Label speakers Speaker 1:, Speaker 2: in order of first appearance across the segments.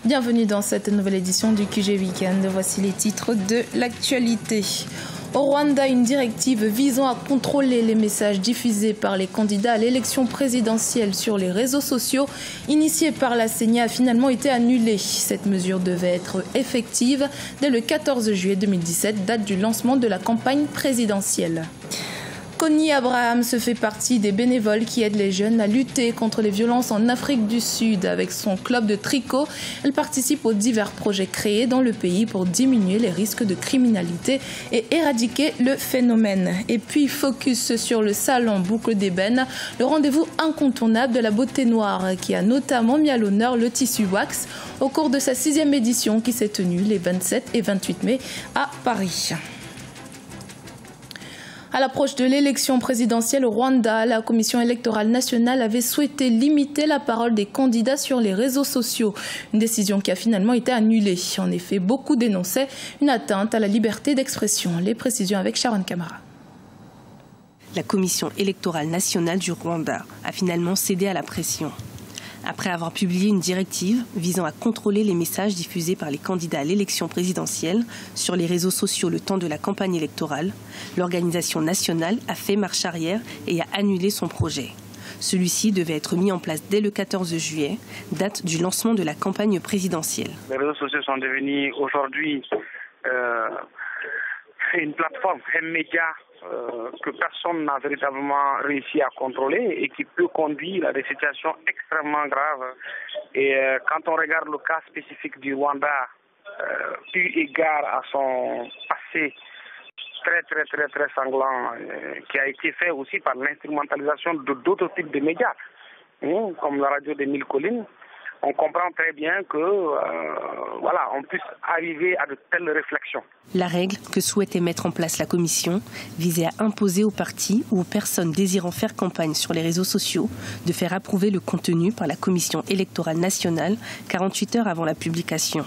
Speaker 1: Bienvenue dans cette nouvelle édition du QG Weekend. Voici les titres de l'actualité. Au Rwanda, une directive visant à contrôler les messages diffusés par les candidats à l'élection présidentielle sur les réseaux sociaux, initiée par la CENI, a finalement été annulée. Cette mesure devait être effective dès le 14 juillet 2017, date du lancement de la campagne présidentielle. Connie Abraham se fait partie des bénévoles qui aident les jeunes à lutter contre les violences en Afrique du Sud. Avec son club de tricot, elle participe aux divers projets créés dans le pays pour diminuer les risques de criminalité et éradiquer le phénomène. Et puis, focus sur le salon Boucle d'Ébène, le rendez-vous incontournable de la beauté noire qui a notamment mis à l'honneur le tissu wax au cours de sa 6e édition qui s'est tenue les 27 et 28 mai à Paris. À l'approche de l'élection présidentielle au Rwanda, la Commission électorale nationale avait souhaité limiter la parole des candidats sur les réseaux sociaux. Une décision qui a finalement été annulée. En effet, beaucoup dénonçaient une atteinte à la liberté d'expression. Les précisions avec Sharon Kamara.
Speaker 2: La Commission électorale nationale du Rwanda a finalement cédé à la pression. Après avoir publié une directive visant à contrôler les messages diffusés par les candidats à l'élection présidentielle sur les réseaux sociaux le temps de la campagne électorale, l'organisation nationale a fait marche arrière et a annulé son projet. Celui-ci devait être mis en place dès le 14 juillet, date du lancement de la campagne présidentielle.
Speaker 3: Les réseaux sociaux sont devenus aujourd'hui une plateforme, un média que personne n'a véritablement réussi à contrôler et qui peut conduire à des situations extrêmement graves. Et quand on regarde le cas spécifique du Rwanda, eu égard à son passé très sanglant, qui a été fait aussi par l'instrumentalisation d'autres types de médias, comme la radio des Mille Collines, on comprend très bien que on puisse arriver à de telles réflexions.
Speaker 2: La règle que souhaitait mettre en place la Commission visait à imposer aux partis ou aux personnes désirant faire campagne sur les réseaux sociaux de faire approuver le contenu par la Commission électorale nationale 48 heures avant la publication.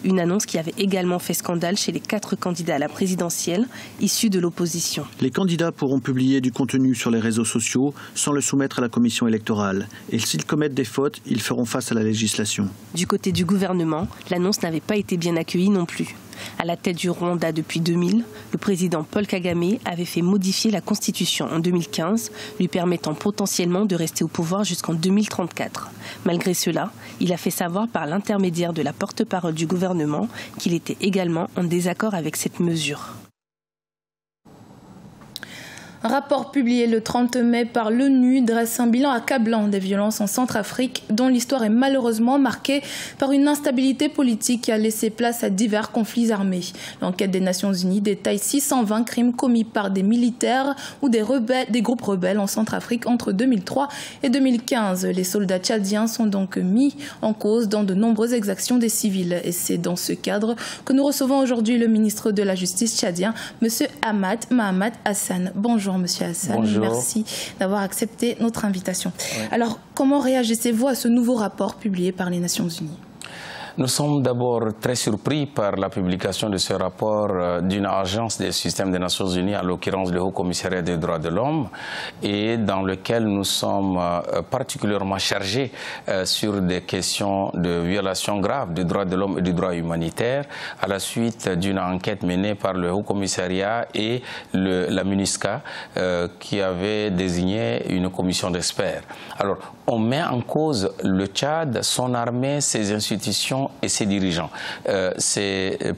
Speaker 2: Une annonce qui avait également fait scandale chez les 4 candidats à la présidentielle issus de l'opposition.
Speaker 4: Les candidats pourront publier du contenu sur les réseaux sociaux sans le soumettre à la Commission électorale. Et s'ils commettent des fautes, ils feront face à la législation.
Speaker 2: Du côté du gouvernement, l'annonce n'avait pas été bien accueillie non plus. À la tête du Rwanda depuis 2000, le président Paul Kagame avait fait modifier la Constitution en 2015, lui permettant potentiellement de rester au pouvoir jusqu'en 2034. Malgré cela, il a fait savoir par l'intermédiaire de la porte-parole du gouvernement qu'il était également en désaccord avec cette mesure.
Speaker 1: Un rapport publié le 30 mai par l'ONU dresse un bilan accablant des violences en Centrafrique, dont l'histoire est malheureusement marquée par une instabilité politique qui a laissé place à divers conflits armés. L'enquête des Nations Unies détaille 620 crimes commis par des militaires ou des groupes rebelles en Centrafrique entre 2003 et 2015. Les soldats tchadiens sont donc mis en cause dans de nombreuses exactions des civils. Et c'est dans ce cadre que nous recevons aujourd'hui le ministre de la Justice tchadien, M. Ahmad Mahamat Hassan. Bonjour. Monsieur Hassan,
Speaker 5: bonjour.
Speaker 1: Merci d'avoir accepté notre invitation. Oui. Alors, comment réagissez-vous à ce nouveau rapport publié par les Nations Unies ?
Speaker 5: Nous sommes d'abord très surpris par la publication de ce rapport d'une agence des systèmes des Nations Unies, en l'occurrence le Haut Commissariat des droits de l'homme, et dans lequel nous sommes particulièrement chargés sur des questions de violation grave des droits de l'homme et du droit humanitaire, à la suite d'une enquête menée par le Haut Commissariat et la MINUSCA, qui avait désigné une commission d'experts. Alors, on met en cause le Tchad, son armée, ses institutions et ses dirigeants.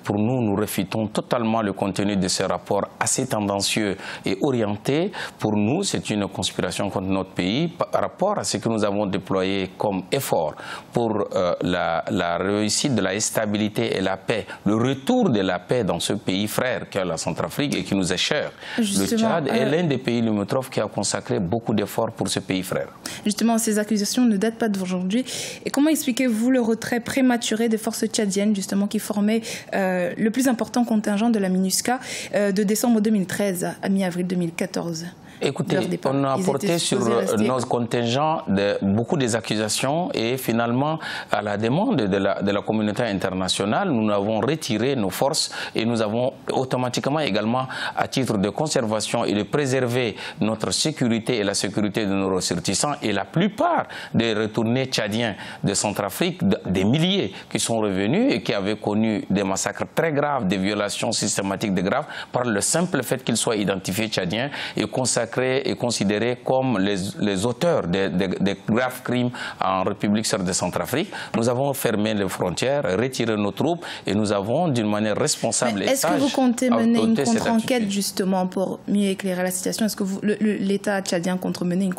Speaker 5: Pour nous, nous réfutons totalement le contenu de ce rapport assez tendancieux et orienté. Pour nous, c'est une conspiration contre notre pays par rapport à ce que nous avons déployé comme effort pour la réussite de la stabilité et la paix, le retour de la paix dans ce pays frère qu'est la Centrafrique et qui nous est cher.
Speaker 1: Justement,
Speaker 5: le Tchad est l'un des pays limitrophes qui a consacré beaucoup d'efforts pour ce pays frère.
Speaker 1: Justement, ces accusations ne datent pas d'aujourd'hui. Et comment expliquez-vous le retrait prématuré des forces tchadiennes, justement, qui formaient le plus important contingent de la MINUSCA de décembre 2013 à mi-avril 2014 ?
Speaker 5: Écoutez, on a porté sur nos contingents beaucoup des accusations et finalement, à la demande de la communauté internationale, nous avons retiré nos forces et nous avons automatiquement également, à titre de conservation et de préserver notre sécurité et la sécurité de nos ressortissants, et la plupart des retournés tchadiens de Centrafrique, des milliers qui sont revenus et qui avaient connu des massacres très graves, des violations systématiques de graves, par le simple fait qu'ils soient identifiés tchadiens et consacrés et considérés comme les auteurs des graves crimes en République de Centrafrique. Nous avons fermé les frontières, retiré nos troupes et nous avons d'une manière responsable et sage.
Speaker 1: Est-ce que vous comptez mener une contre-enquête justement pour mieux éclairer la situation? Est-ce que l'État tchadien compte mener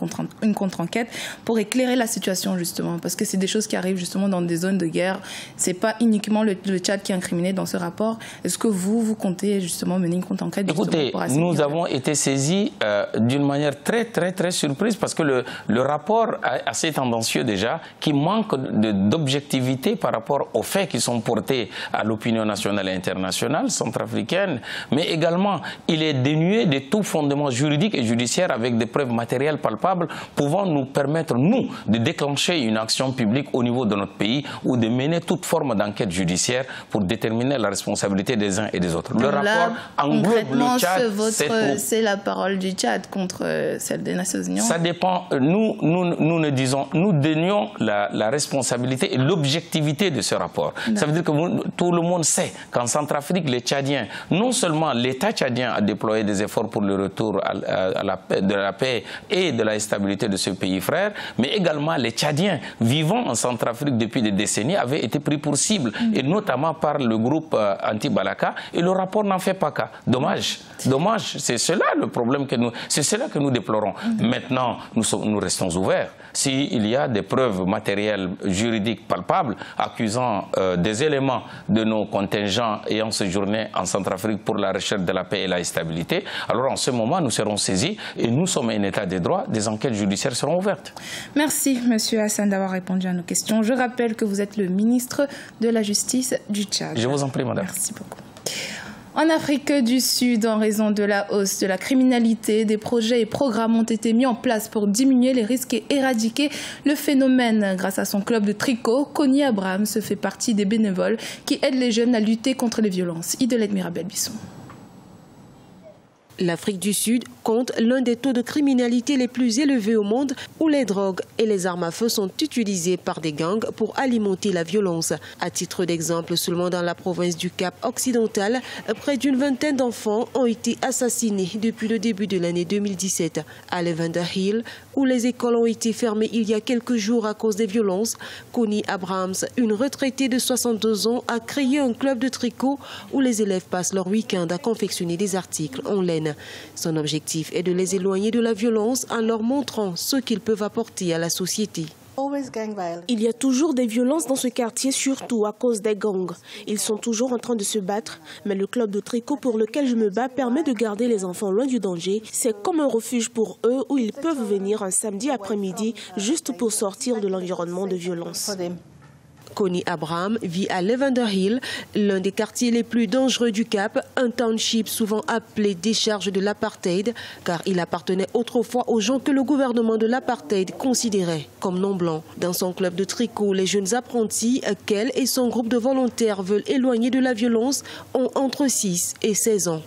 Speaker 1: une contre-enquête pour éclairer la situation justement? Parce que c'est des choses qui arrivent justement dans des zones de guerre. C'est pas uniquement le Tchad qui est incriminé dans ce rapport. Est-ce que vous comptez justement mener une contre-enquête?
Speaker 5: Écoutez, nous avons été saisis d'une manière très surprise parce que le rapport est assez tendancieux déjà, qui manque d'objectivité par rapport aux faits qui sont portés à l'opinion nationale et internationale centrafricaine, mais également il est dénué de tout fondement juridique et judiciaire avec des preuves matérielles palpables pouvant nous permettre, nous, de déclencher une action publique au niveau de notre pays ou de mener toute forme d'enquête judiciaire pour déterminer la responsabilité des uns et des autres. Le rapport englobe le Tchad.
Speaker 1: C'est la parole du Tchad contre celle des Nations Unies.
Speaker 5: Ça dépend. Nous dénions la responsabilité et l'objectivité de ce rapport. Ça veut dire que tout le monde sait qu'en Centrafrique, les Tchadiens, non seulement l'État tchadien a déployé des efforts pour le retour de la paix et de la stabilité de ce pays frère, mais également les Tchadiens vivant en Centrafrique depuis des décennies avaient été pris pour cible, et notamment par le groupe anti-Balaka, et le rapport n'en fait pas cas. Dommage. C'est cela le problème c'est cela que nous déplorons. Maintenant, nous restons ouverts. S'il y a des preuves matérielles, juridiques, palpables, accusant des éléments de nos contingents ayant séjourné en Centrafrique pour la recherche de la paix et la stabilité, alors en ce moment, nous serons saisis et nous sommes un état de droit, des enquêtes judiciaires seront ouvertes.
Speaker 1: Merci, Monsieur Hassan, d'avoir répondu à nos questions. Je rappelle que vous êtes le ministre de la Justice du Tchad.
Speaker 5: Je vous en prie, madame.
Speaker 1: Merci beaucoup. En Afrique du Sud, en raison de la hausse de la criminalité, des projets et programmes ont été mis en place pour diminuer les risques et éradiquer le phénomène. Grâce à son club de tricot, Connie Abraham se fait partie des bénévoles qui aident les jeunes à lutter contre les violences. Idelette Mirabel-Bisson.
Speaker 6: L'Afrique du Sud compte l'un des taux de criminalité les plus élevés au monde, où les drogues et les armes à feu sont utilisées par des gangs pour alimenter la violence. À titre d'exemple, seulement dans la province du Cap occidental, près d'une vingtaine d'enfants ont été assassinés depuis le début de l'année 2017. À Lavender Hill, où les écoles ont été fermées il y a quelques jours à cause des violences, Connie Abrahams, une retraitée de 62 ans, a créé un club de tricot où les élèves passent leur week-end à confectionner des articles en laine. Son objectif est de les éloigner de la violence en leur montrant ce qu'ils peuvent apporter à la société.
Speaker 7: Il y a toujours des violences dans ce quartier, surtout à cause des gangs. Ils sont toujours en train de se battre, mais le club de tricot pour lequel je me bats permet de garder les enfants loin du danger. C'est comme un refuge pour eux où ils peuvent venir un samedi après-midi juste pour sortir de l'environnement de violence.
Speaker 6: Connie Abraham vit à Lavender Hill, l'un des quartiers les plus dangereux du Cap, un township souvent appelé décharge de l'apartheid, car il appartenait autrefois aux gens que le gouvernement de l'apartheid considérait comme non blancs. Dans son club de tricot, les jeunes apprentis, qu'elle et son groupe de volontaires veulent éloigner de la violence, ont entre 6 et 16 ans.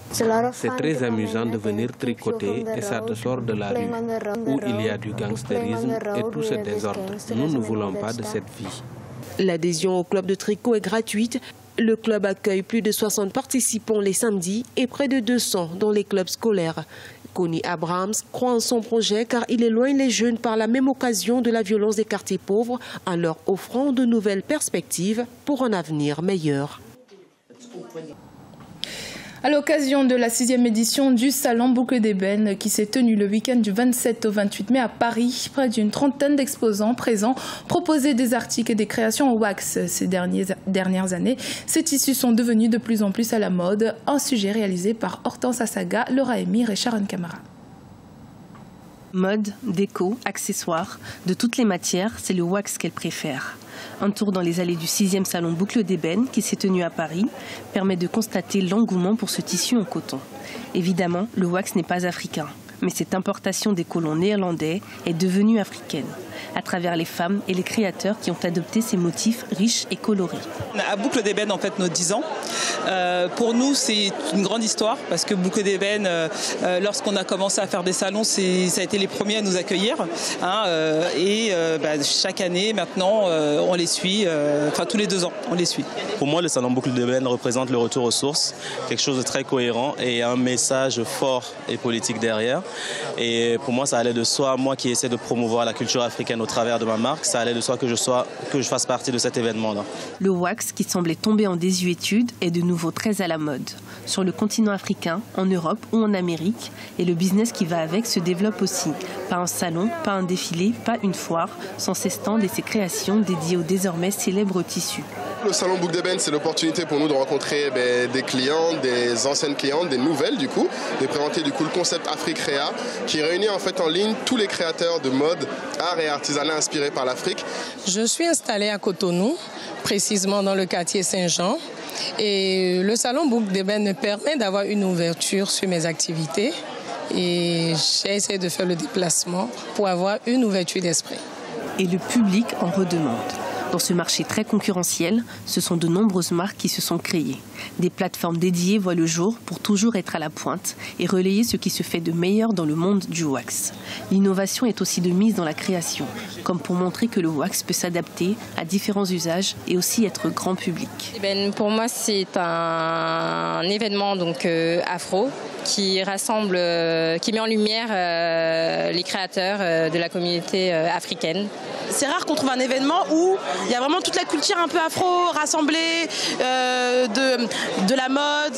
Speaker 8: C'est très amusant de venir tricoter et ça te sort de la rue, où il y a du gangstérisme et tout ce désordre. Nous ne voulons pas de cette vie.
Speaker 6: L'adhésion au club de tricot est gratuite. Le club accueille plus de 60 participants les samedis et près de 200 dans les clubs scolaires. Connie Abrahams croit en son projet car il éloigne les jeunes par la même occasion de la violence des quartiers pauvres en leur offrant de nouvelles perspectives pour un avenir meilleur.
Speaker 1: À l'occasion de la 6e édition du Salon Boucle d'Ébène qui s'est tenu le week-end du 27 au 28 mai à Paris, près d'une trentaine d'exposants présents proposaient des articles et des créations en wax. Ces dernières années, ces tissus sont devenus de plus en plus à la mode. Un sujet réalisé par Hortense Assaga, Laura Emir et Sharon Camara.
Speaker 2: Mode, déco, accessoires, de toutes les matières, c'est le wax qu'elle préfère. Un tour dans les allées du 6e salon Boucle d'Ébène, qui s'est tenu à Paris, permet de constater l'engouement pour ce tissu en coton. Évidemment, le wax n'est pas africain. Mais cette importation des colons néerlandais est devenue africaine, à travers les femmes et les créateurs qui ont adopté ces motifs riches et colorés.
Speaker 9: À Boucle d'Ébène, en fait, nos 10 ans. Pour nous, c'est une grande histoire parce que Boucle d'Ébène, lorsqu'on a commencé à faire des salons, ça a été les premiers à nous accueillir. Chaque année, maintenant, on les suit, tous les 2 ans, on les suit.
Speaker 10: Pour moi, le salon Boucle d'Ébène représente le retour aux sources, quelque chose de très cohérent et un message fort et politique derrière. Et pour moi, ça allait de soi, moi qui essaie de promouvoir la culture africaine au travers de ma marque, ça allait de soi que je fasse partie de cet événement-là.
Speaker 2: Le wax, qui semblait tomber en désuétude, est de nouveau très à la mode. Sur le continent africain, en Europe ou en Amérique, et le business qui va avec se développe aussi. Pas un salon, pas un défilé, pas une foire, sans ses stands et ses créations dédiées aux désormais célèbres tissus.
Speaker 11: Le salon Boucle d'Ébène, c'est l'opportunité pour nous de rencontrer des clients, des anciennes clientes, des nouvelles du coup, de présenter du coup le concept Africrea qui réunit en fait en ligne tous les créateurs de mode, art et artisanat inspirés par l'Afrique.
Speaker 12: Je suis installée à Cotonou, précisément dans le quartier Saint-Jean. Et le salon Boucle d'Ébène me permet d'avoir une ouverture sur mes activités. Et j'ai essayé de faire le déplacement pour avoir une ouverture d'esprit.
Speaker 2: Et le public en redemande. Dans ce marché très concurrentiel, ce sont de nombreuses marques qui se sont créées. Des plateformes dédiées voient le jour pour toujours être à la pointe et relayer ce qui se fait de meilleur dans le monde du wax. L'innovation est aussi de mise dans la création, comme pour montrer que le wax peut s'adapter à différents usages et aussi être grand public.
Speaker 13: Pour moi, c'est un événement afro qui rassemble, qui met en lumière les créateurs de la communauté africaine.
Speaker 14: C'est rare qu'on trouve un événement où il y a vraiment toute la culture un peu afro rassemblée, de la mode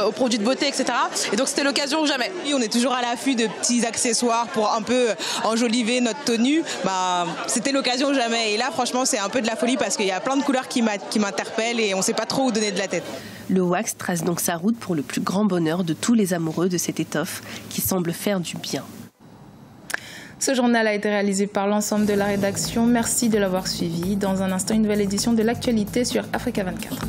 Speaker 14: aux produits de beauté, etc. Et donc c'était l'occasion ou jamais.
Speaker 9: On est toujours à l'affût de petits accessoires pour un peu enjoliver notre tenue. C'était l'occasion ou jamais. Et là, franchement, c'est un peu de la folie parce qu'il y a plein de couleurs qui m'interpellent et on ne sait pas trop où donner de la tête.
Speaker 2: Le wax trace donc sa route pour le plus grand bonheur de tous les amoureux de cette étoffe qui semble faire du bien.
Speaker 1: Ce journal a été réalisé par l'ensemble de la rédaction. Merci de l'avoir suivi. Dans un instant, une nouvelle édition de l'actualité sur Africa 24.